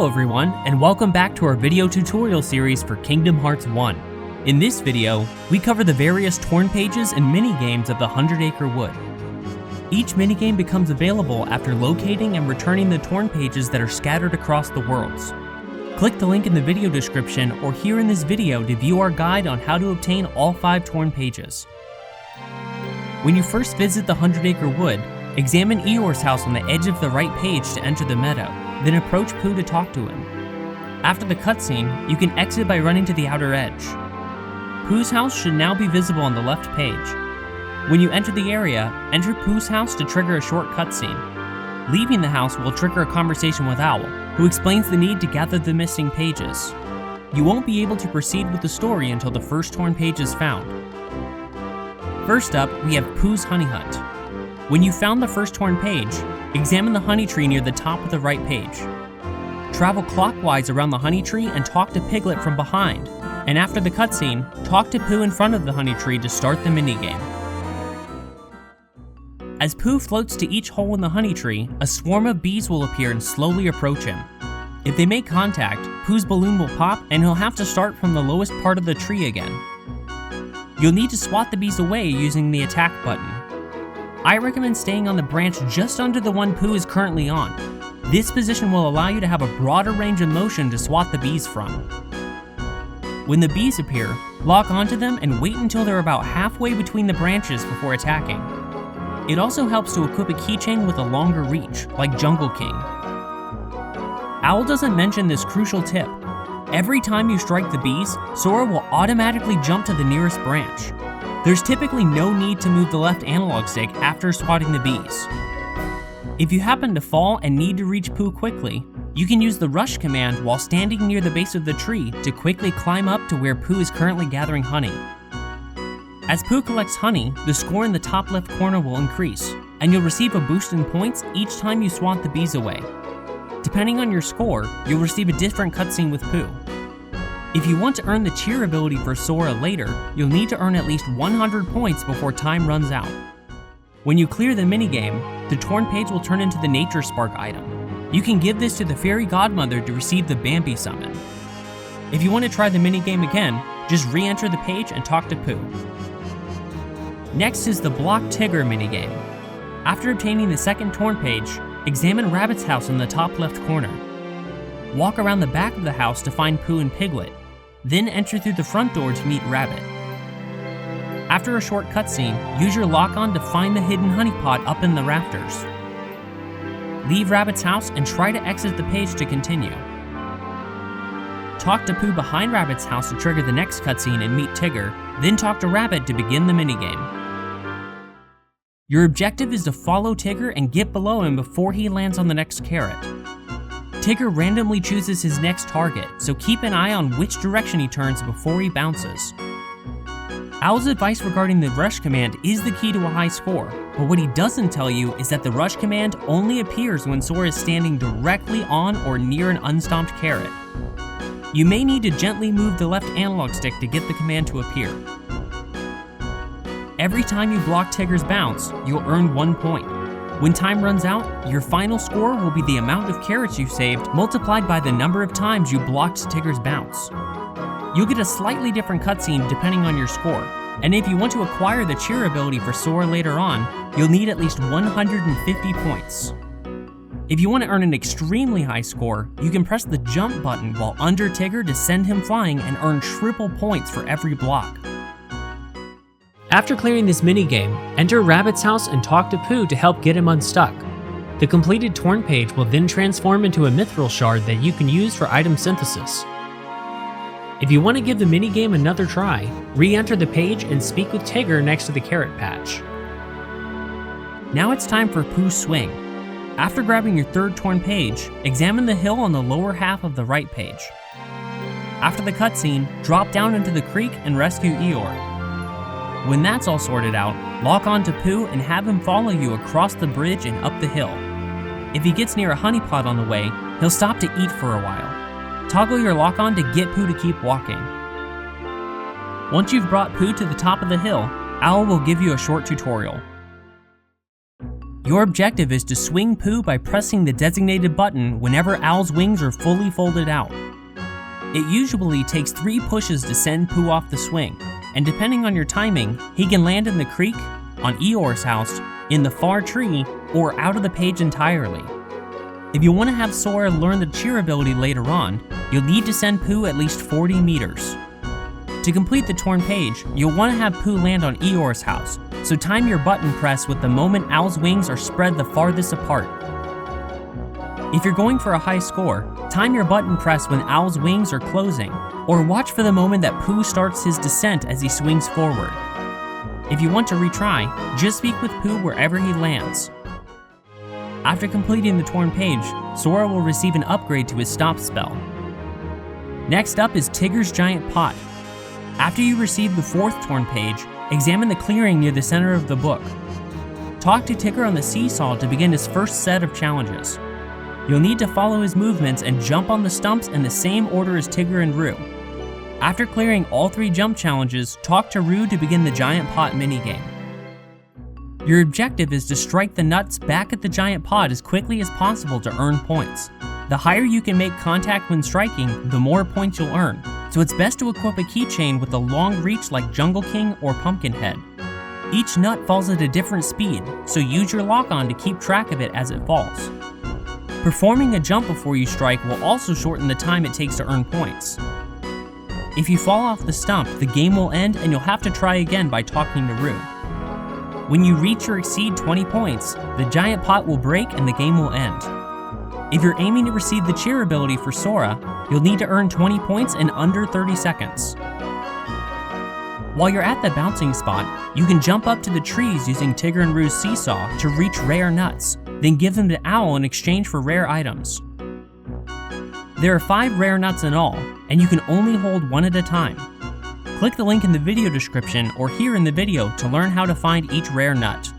Hello everyone, and welcome back to our video tutorial series for Kingdom Hearts 1. In this video, we cover the various torn pages and mini-games of the 100 Acre Wood. Each minigame becomes available after locating and returning the torn pages that are scattered across the worlds. Click the link in the video description or here in this video to view our guide on how to obtain all 5 torn pages. When you first visit the 100 Acre Wood, examine Eeyore's house on the edge of the right page to enter the meadow, then approach Pooh to talk to him. After the cutscene, you can exit by running to the outer edge. Pooh's house should now be visible on the left page. When you enter the area, enter Pooh's house to trigger a short cutscene. Leaving the house will trigger a conversation with Owl, who explains the need to gather the missing pages. You won't be able to proceed with the story until the first torn page is found. First up, we have Pooh's Honey Hunt. When you found the first torn page, examine the honey tree near the top of the right page. Travel clockwise around the honey tree and talk to Piglet from behind, and after the cutscene, talk to Pooh in front of the honey tree to start the minigame. As Pooh floats to each hole in the honey tree, a swarm of bees will appear and slowly approach him. If they make contact, Pooh's balloon will pop and he'll have to start from the lowest part of the tree again. You'll need to swat the bees away using the attack button. I recommend staying on the branch just under the one Pooh is currently on. This position will allow you to have a broader range of motion to swat the bees from. When the bees appear, lock onto them and wait until they're about halfway between the branches before attacking. It also helps to equip a keychain with a longer reach, like Jungle King. Owl doesn't mention this crucial tip. Every time you strike the bees, Sora will automatically jump to the nearest branch. There's typically no need to move the left analog stick after swatting the bees. If you happen to fall and need to reach Pooh quickly, you can use the rush command while standing near the base of the tree to quickly climb up to where Pooh is currently gathering honey. As Pooh collects honey, the score in the top left corner will increase, and you'll receive a boost in points each time you swat the bees away. Depending on your score, you'll receive a different cutscene with Pooh. If you want to earn the cheer ability for Sora later, you'll need to earn at least 100 points before time runs out. When you clear the minigame, the torn page will turn into the Nature Spark item. You can give this to the Fairy Godmother to receive the Bambi summon. If you want to try the minigame again, just re-enter the page and talk to Pooh. Next is the Block Tigger minigame. After obtaining the second torn page, examine Rabbit's house in the top left corner. Walk around the back of the house to find Pooh and Piglet, then enter through the front door to meet Rabbit. After a short cutscene, use your lock-on to find the hidden honey pot up in the rafters. Leave Rabbit's house and try to exit the page to continue. Talk to Pooh behind Rabbit's house to trigger the next cutscene and meet Tigger, then talk to Rabbit to begin the minigame. Your objective is to follow Tigger and get below him before he lands on the next carrot. Tigger randomly chooses his next target, so keep an eye on which direction he turns before he bounces. Owl's advice regarding the rush command is the key to a high score, but what he doesn't tell you is that the rush command only appears when Sora is standing directly on or near an unstomped carrot. You may need to gently move the left analog stick to get the command to appear. Every time you block Tigger's bounce, you'll earn 1 point. When time runs out, your final score will be the amount of carrots you saved multiplied by the number of times you blocked Tigger's bounce. You'll get a slightly different cutscene depending on your score, and if you want to acquire the cheer ability for Sora later on, you'll need at least 150 points. If you want to earn an extremely high score, you can press the jump button while under Tigger to send him flying and earn triple points for every block. After clearing this minigame, enter Rabbit's house and talk to Pooh to help get him unstuck. The completed torn page will then transform into a mithril shard that you can use for item synthesis. If you want to give the minigame another try, re-enter the page and speak with Tigger next to the carrot patch. Now it's time for Pooh's swing. After grabbing your third torn page, examine the hill on the lower half of the right page. After the cutscene, drop down into the creek and rescue Eeyore. When that's all sorted out, lock on to Pooh and have him follow you across the bridge and up the hill. If he gets near a honey pot on the way, he'll stop to eat for a while. Toggle your lock on to get Pooh to keep walking. Once you've brought Pooh to the top of the hill, Owl will give you a short tutorial. Your objective is to swing Pooh by pressing the designated button whenever Owl's wings are fully folded out. It usually takes 3 pushes to send Pooh off the swing, and depending on your timing, he can land in the creek, on Eeyore's house, in the far tree, or out of the page entirely. If you want to have Sora learn the cheer ability later on, you'll need to send Pooh at least 40 meters. To complete the torn page, you'll want to have Pooh land on Eeyore's house, so time your button press with the moment Owl's wings are spread the farthest apart. If you're going for a high score, time your button press when Owl's wings are closing, or watch for the moment that Pooh starts his descent as he swings forward. If you want to retry, just speak with Pooh wherever he lands. After completing the torn page, Sora will receive an upgrade to his stop spell. Next up is Tigger's giant pot. After you receive the 4th torn page, examine the clearing near the center of the book. Talk to Tigger on the seesaw to begin his first set of challenges. You'll need to follow his movements and jump on the stumps in the same order as Tigger and Roo. After clearing all 3 jump challenges, talk to Roo to begin the giant pot minigame. Your objective is to strike the nuts back at the giant pot as quickly as possible to earn points. The higher you can make contact when striking, the more points you'll earn, so it's best to equip a keychain with a long reach like Jungle King or Pumpkinhead. Each nut falls at a different speed, so use your lock-on to keep track of it as it falls. Performing a jump before you strike will also shorten the time it takes to earn points. If you fall off the stump, the game will end and you'll have to try again by talking to Roo. When you reach or exceed 20 points, the giant pot will break and the game will end. If you're aiming to receive the cheer ability for Sora, you'll need to earn 20 points in under 30 seconds. While you're at the bouncing spot, you can jump up to the trees using Tigger and Roo's seesaw to reach rare nuts, then give them to Owl in exchange for rare items. There are 5 rare nuts in all, and you can only hold 1 at a time. Click the link in the video description or here in the video to learn how to find each rare nut.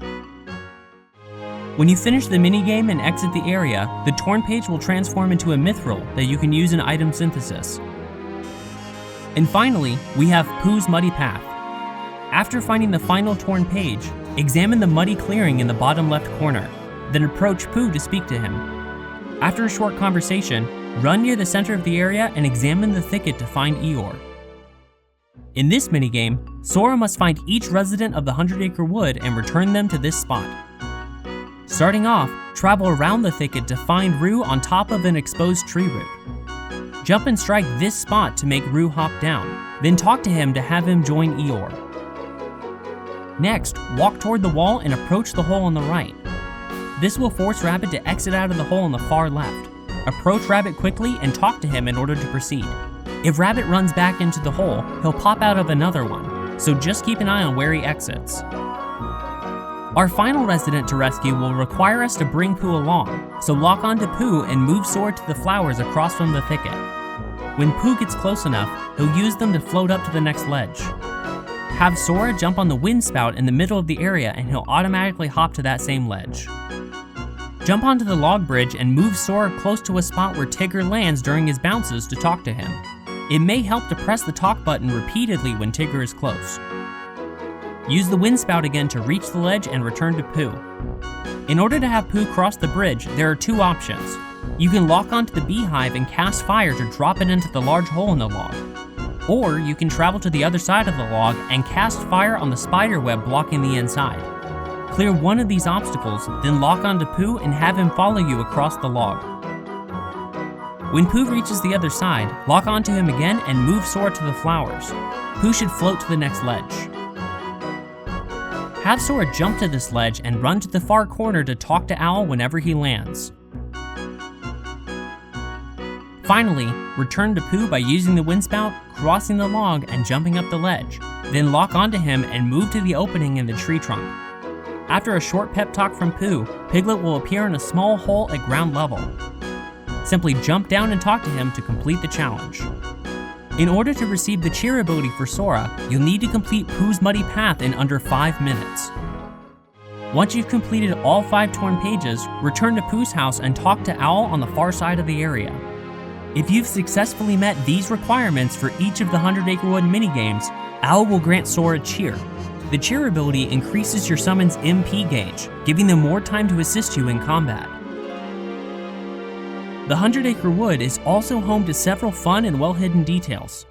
When you finish the minigame and exit the area, the torn page will transform into a mithril that you can use in item synthesis. And finally, we have Pooh's Muddy Path. After finding the final torn page, examine the muddy clearing in the bottom left corner, then approach Pooh to speak to him. After a short conversation, run near the center of the area and examine the thicket to find Eeyore. In this minigame, Sora must find each resident of the 100 Acre Wood and return them to this spot. Starting off, travel around the thicket to find Roo on top of an exposed tree root. Jump and strike this spot to make Roo hop down, then talk to him to have him join Eeyore. Next, walk toward the wall and approach the hole on the right. This will force Rabbit to exit out of the hole on the far left. Approach Rabbit quickly and talk to him in order to proceed. If Rabbit runs back into the hole, he'll pop out of another one, so just keep an eye on where he exits. Our final resident to rescue will require us to bring Pooh along, so lock on to Pooh and move Sora to the flowers across from the thicket. When Pooh gets close enough, he'll use them to float up to the next ledge. Have Sora jump on the wind spout in the middle of the area and he'll automatically hop to that same ledge. Jump onto the log bridge and move Sora close to a spot where Tigger lands during his bounces to talk to him. It may help to press the talk button repeatedly when Tigger is close. Use the wind spout again to reach the ledge and return to Pooh. In order to have Pooh cross the bridge, there are 2 options. You can lock onto the beehive and cast fire to drop it into the large hole in the log. Or you can travel to the other side of the log and cast fire on the spider web blocking the inside. Clear one of these obstacles, then lock onto Pooh and have him follow you across the log. When Pooh reaches the other side, lock onto him again and move Sora to the flowers. Pooh should float to the next ledge. Have Sora jump to this ledge and run to the far corner to talk to Owl whenever he lands. Finally, return to Pooh by using the wind spout, crossing the log, and jumping up the ledge. Then lock onto him and move to the opening in the tree trunk. After a short pep talk from Pooh, Piglet will appear in a small hole at ground level. Simply jump down and talk to him to complete the challenge. In order to receive the cheer ability for Sora, you'll need to complete Pooh's Muddy Path in under 5 minutes. Once you've completed all 5 torn pages, return to Pooh's house and talk to Owl on the far side of the area. If you've successfully met these requirements for each of the 100 Acre Wood minigames, Owl will grant Sora cheer. The cheer ability increases your summon's MP gauge, giving them more time to assist you in combat. The 100 Acre Wood is also home to several fun and well-hidden details.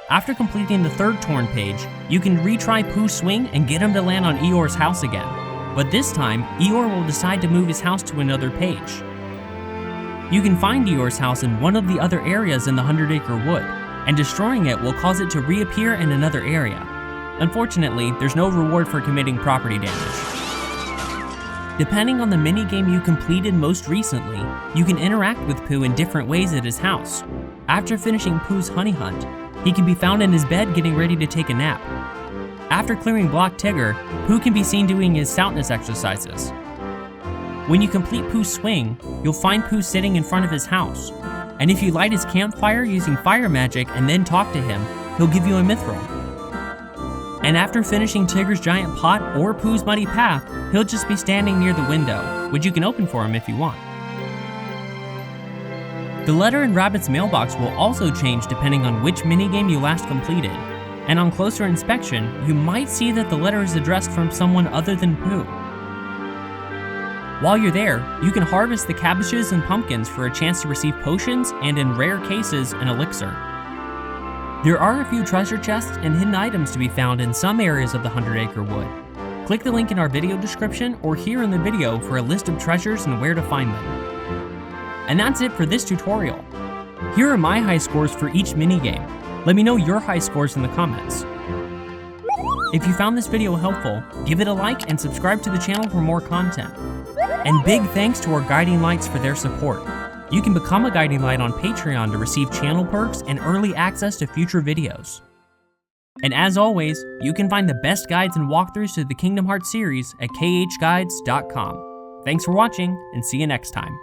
After completing the third Torn page, you can retry Pooh's swing and get him to land on Eeyore's house again. But this time, Eeyore will decide to move his house to another page. You can find Eeyore's house in one of the other areas in the 100 Acre Wood, and destroying it will cause it to reappear in another area. Unfortunately, there's no reward for committing property damage. Depending on the minigame you completed most recently, you can interact with Pooh in different ways at his house. After finishing Pooh's honey hunt, he can be found in his bed getting ready to take a nap. After clearing Block Tigger, Pooh can be seen doing his stoutness exercises. When you complete Pooh's swing, you'll find Pooh sitting in front of his house. And if you light his campfire using fire magic and then talk to him, he'll give you a mithril. And after finishing Tigger's giant pot or Pooh's muddy path, he'll just be standing near the window, which you can open for him if you want. The letter in Rabbit's mailbox will also change depending on which minigame you last completed, and on closer inspection, you might see that the letter is addressed from someone other than Pooh. While you're there, you can harvest the cabbages and pumpkins for a chance to receive potions and, in rare cases, an elixir. There are a few treasure chests and hidden items to be found in some areas of the 100 Acre Wood. Click the link in our video description or here in the video for a list of treasures and where to find them. And that's it for this tutorial. Here are my high scores for each minigame. Let me know your high scores in the comments. If you found this video helpful, give it a like and subscribe to the channel for more content. And big thanks to our Guiding Lights for their support. You can become a Guiding Light on Patreon to receive channel perks and early access to future videos. And as always, you can find the best guides and walkthroughs to the Kingdom Hearts series at KHGuides.com. Thanks for watching, and see you next time.